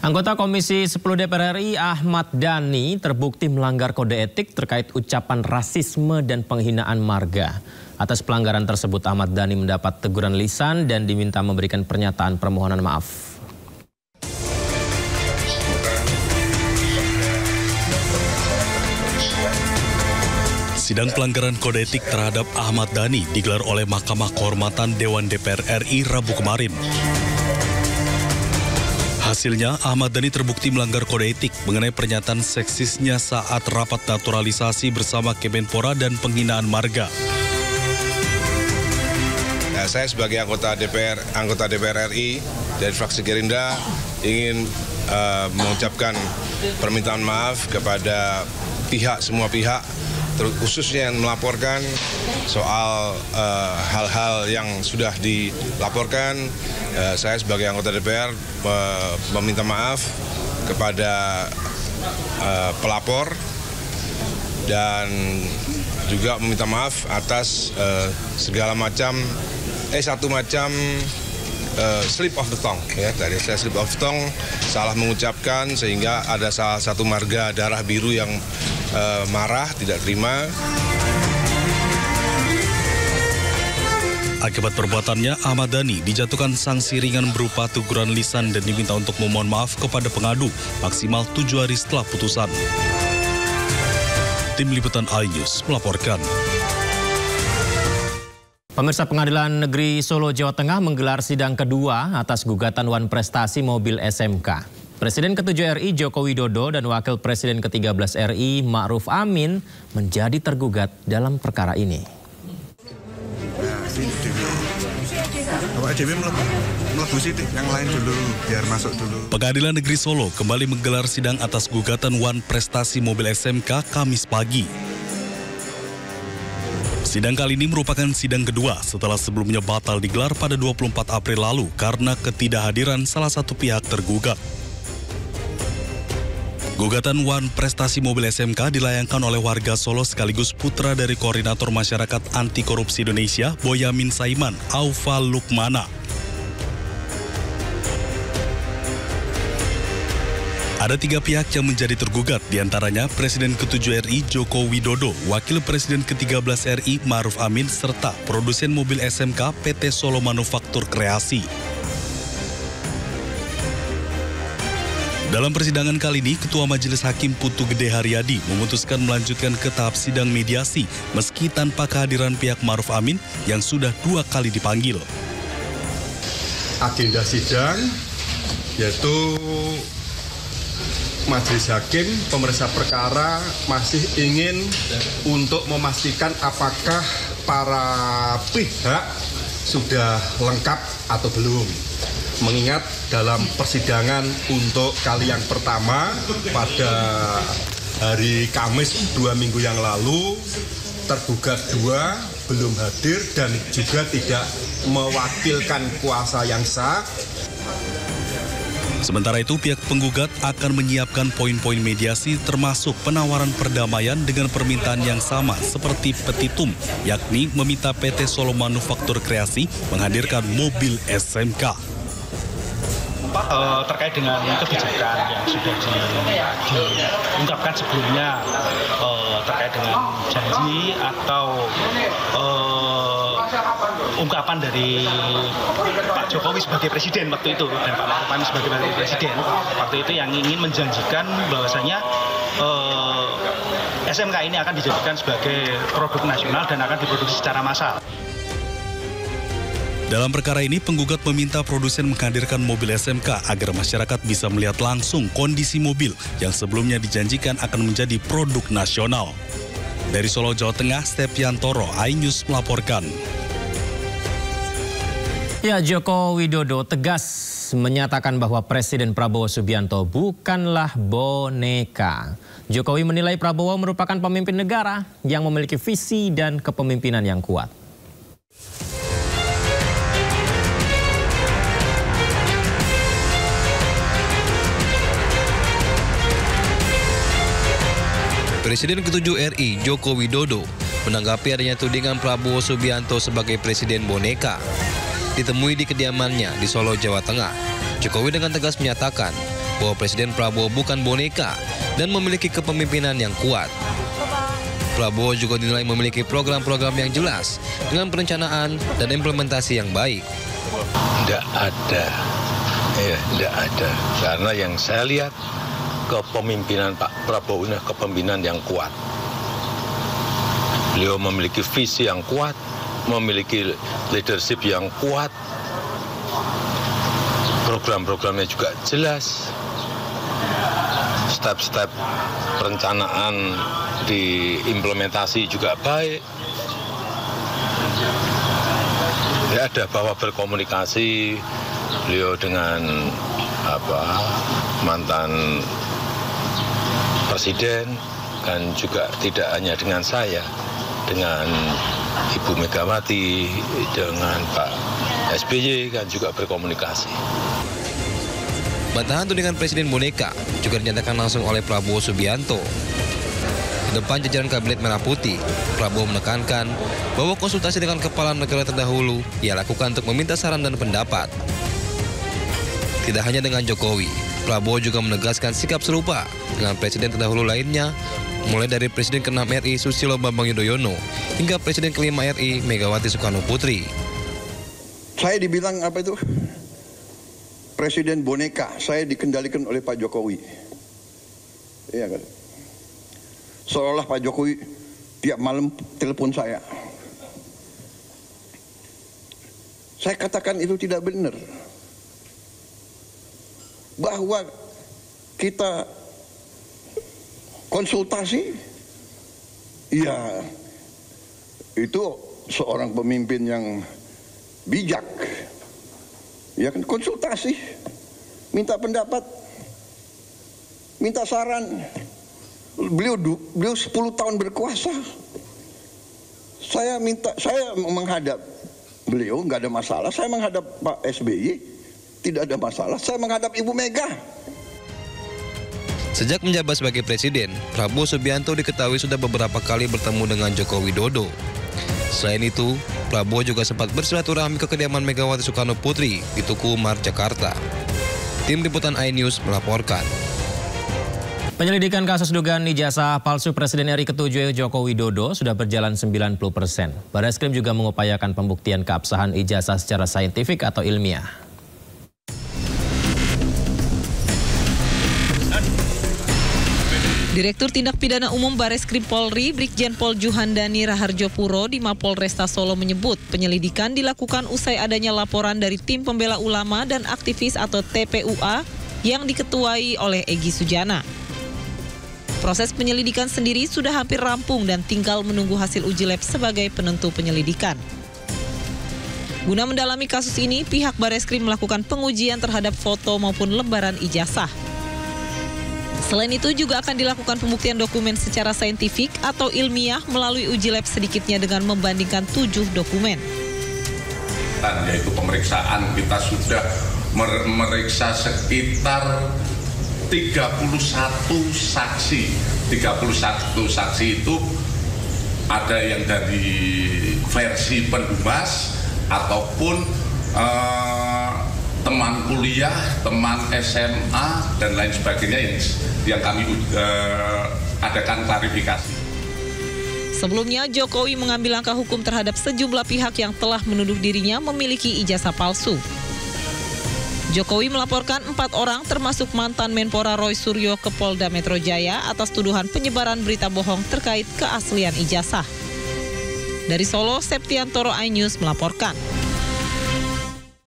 Anggota Komisi 10 DPR RI Ahmad Dhani terbukti melanggar kode etik terkait ucapan rasisme dan penghinaan marga. Atas pelanggaran tersebut Ahmad Dhani mendapat teguran lisan dan diminta memberikan pernyataan permohonan maaf. Sidang pelanggaran kode etik terhadap Ahmad Dhani digelar oleh Mahkamah Kehormatan Dewan DPR RI Rabu kemarin. Hasilnya, Ahmad Dhani terbukti melanggar kode etik mengenai pernyataan seksisnya saat rapat naturalisasi bersama Kemenpora dan penghinaan marga. Ya, saya sebagai anggota DPR RI dari fraksi Gerindra ingin mengucapkan permintaan maaf kepada semua pihak, khususnya yang melaporkan soal hal-hal yang sudah dilaporkan. Saya sebagai anggota DPR meminta maaf kepada pelapor dan juga meminta maaf atas segala macam slip of the tongue, ya. Tadi saya slip of the tongue, salah mengucapkan sehingga ada salah satu marga darah biru yang marah, tidak terima. Akibat perbuatannya, Ahmad Dhani dijatuhkan sanksi ringan berupa teguran lisan dan diminta untuk memohon maaf kepada pengadu maksimal 7 hari setelah putusan. Tim Liputan iNews melaporkan. Pemirsa, Pengadilan Negeri Solo, Jawa Tengah menggelar sidang kedua atas gugatan Wan Prestasi mobil SMK. Presiden ke-7 RI Joko Widodo dan Wakil Presiden ke-13 RI Ma'ruf Amin menjadi tergugat dalam perkara ini. Yang lain dulu, biar masuk dulu. Pengadilan Negeri Solo kembali menggelar sidang atas gugatan Wan Prestasi mobil SMK Kamis pagi. Sidang kali ini merupakan sidang kedua setelah sebelumnya batal digelar pada 24 April lalu karena ketidakhadiran salah satu pihak tergugat. Gugatan Wan Prestasi mobil SMK dilayangkan oleh warga Solo sekaligus putra dari Koordinator Masyarakat Anti Korupsi Indonesia, Boyamin Saiman, Aufa Lukmana. Ada 3 pihak yang menjadi tergugat, diantaranya Presiden ke-7 RI Joko Widodo, Wakil Presiden ke-13 RI Ma'ruf Amin, serta produsen mobil SMK PT Solo Manufaktur Kreasi. Dalam persidangan kali ini, Ketua Majelis Hakim Putu Gede Haryadi memutuskan melanjutkan ke tahap sidang mediasi meski tanpa kehadiran pihak Ma'ruf Amin yang sudah 2 kali dipanggil. Agenda sidang yaitu Majelis Hakim pemeriksa perkara masih ingin untuk memastikan apakah para pihak sudah lengkap atau belum. Mengingat dalam persidangan untuk kali yang pertama pada hari Kamis 2 minggu yang lalu, tergugat 2 belum hadir dan juga tidak mewakilkan kuasa yang sah. Sementara itu, pihak penggugat akan menyiapkan poin-poin mediasi termasuk penawaran perdamaian dengan permintaan yang sama seperti petitum, yakni meminta PT Solo Manufaktur Kreasi menghadirkan mobil SMK. Terkait dengan kebijakan yang sudah diungkapkan sebelumnya terkait dengan janji atau ungkapan dari Pak Jokowi sebagai presiden waktu itu dan Pak Ma'ruf Amin sebagai wakil presiden waktu itu yang ingin menjanjikan bahwasanya SMK ini akan dijadikan sebagai produk nasional dan akan diproduksi secara massal. Dalam perkara ini, penggugat meminta produsen menghadirkan mobil SMK agar masyarakat bisa melihat langsung kondisi mobil yang sebelumnya dijanjikan akan menjadi produk nasional. Dari Solo, Jawa Tengah, Stepiantoro, iNews melaporkan. Ya, Joko Widodo tegas menyatakan bahwa Presiden Prabowo Subianto bukanlah boneka. Jokowi menilai Prabowo merupakan pemimpin negara yang memiliki visi dan kepemimpinan yang kuat. Presiden ke-7 RI Joko Widodo menanggapi adanya tudingan Prabowo Subianto sebagai presiden boneka. Ditemui di kediamannya di Solo, Jawa Tengah, Jokowi dengan tegas menyatakan bahwa Presiden Prabowo bukan boneka dan memiliki kepemimpinan yang kuat. Prabowo juga dinilai memiliki program-program yang jelas dengan perencanaan dan implementasi yang baik. Tidak ada, tidak ada. Karena yang saya lihat kepemimpinan Pak Prabowo ini kepemimpinan yang kuat. Beliau memiliki visi yang kuat, memiliki leadership yang kuat. Program-programnya juga jelas. Step-step perencanaan diimplementasi juga baik. Ya, ada bahwa berkomunikasi beliau dengan mantan presiden, dan juga tidak hanya dengan saya, dengan Ibu Megawati, dengan Pak SBY kan juga berkomunikasi. Bantahan tudingan Presiden boneka juga dinyatakan langsung oleh Prabowo Subianto. Di depan jajaran Kabinet Merah Putih, Prabowo menekankan bahwa konsultasi dengan kepala negara terdahulu ia lakukan untuk meminta saran dan pendapat. Tidak hanya dengan Jokowi, Prabowo juga menegaskan sikap serupa dengan presiden terdahulu lainnya, mulai dari Presiden ke-6 RI Susilo Bambang Yudhoyono hingga Presiden ke-5 RI Megawati Soekarno Putri. Saya dibilang apa itu? Presiden boneka, saya dikendalikan oleh Pak Jokowi. Iya kan? Seolah Pak Jokowi tiap malam telepon saya. Saya katakan itu tidak benar. Bahwa kita konsultasi, ya itu seorang pemimpin yang bijak. Ya kan, konsultasi, minta pendapat, minta saran. Beliau 10 tahun berkuasa. Saya menghadap beliau nggak ada masalah. Saya menghadap Pak SBY tidak ada masalah. Saya menghadap Ibu Mega. Sejak menjabat sebagai presiden, Prabowo Subianto diketahui sudah beberapa kali bertemu dengan Joko Widodo. Selain itu, Prabowo juga sempat bersilaturahmi ke kediaman Megawati Soekarno Putri di Tugu Umar, Jakarta. Tim Liputan iNews melaporkan. Penyelidikan kasus dugaan ijazah palsu Presiden RI ke-7 Joko Widodo sudah berjalan 90%. Barreskrim juga mengupayakan pembuktian keabsahan ijazah secara saintifik atau ilmiah. Direktur Tindak Pidana Umum Barreskrim Polri, Brigjen Pol Juhandani Raharjopuro di Mapolresta Solo menyebut penyelidikan dilakukan usai adanya laporan dari Tim Pembela Ulama dan Aktivis atau TPUA yang diketuai oleh Egy Sujana. Proses penyelidikan sendiri sudah hampir rampung dan tinggal menunggu hasil uji lab sebagai penentu penyelidikan. Guna mendalami kasus ini, pihak Barreskrim melakukan pengujian terhadap foto maupun lembaran ijazah. Selain itu juga akan dilakukan pembuktian dokumen secara saintifik atau ilmiah melalui uji lab sedikitnya dengan membandingkan 7 dokumen. Yaitu pemeriksaan, kita sudah memeriksa sekitar 31 saksi. 31 saksi itu ada yang dari versi pendumas ataupun teman kuliah, teman SMA, dan lain sebagainya yang kami adakan klarifikasi. Sebelumnya, Jokowi mengambil langkah hukum terhadap sejumlah pihak yang telah menuduh dirinya memiliki ijazah palsu. Jokowi melaporkan 4 orang termasuk mantan Menpora Roy Suryo ke Polda Metro Jaya atas tuduhan penyebaran berita bohong terkait keaslian ijazah. Dari Solo, Septiantoro iNews melaporkan.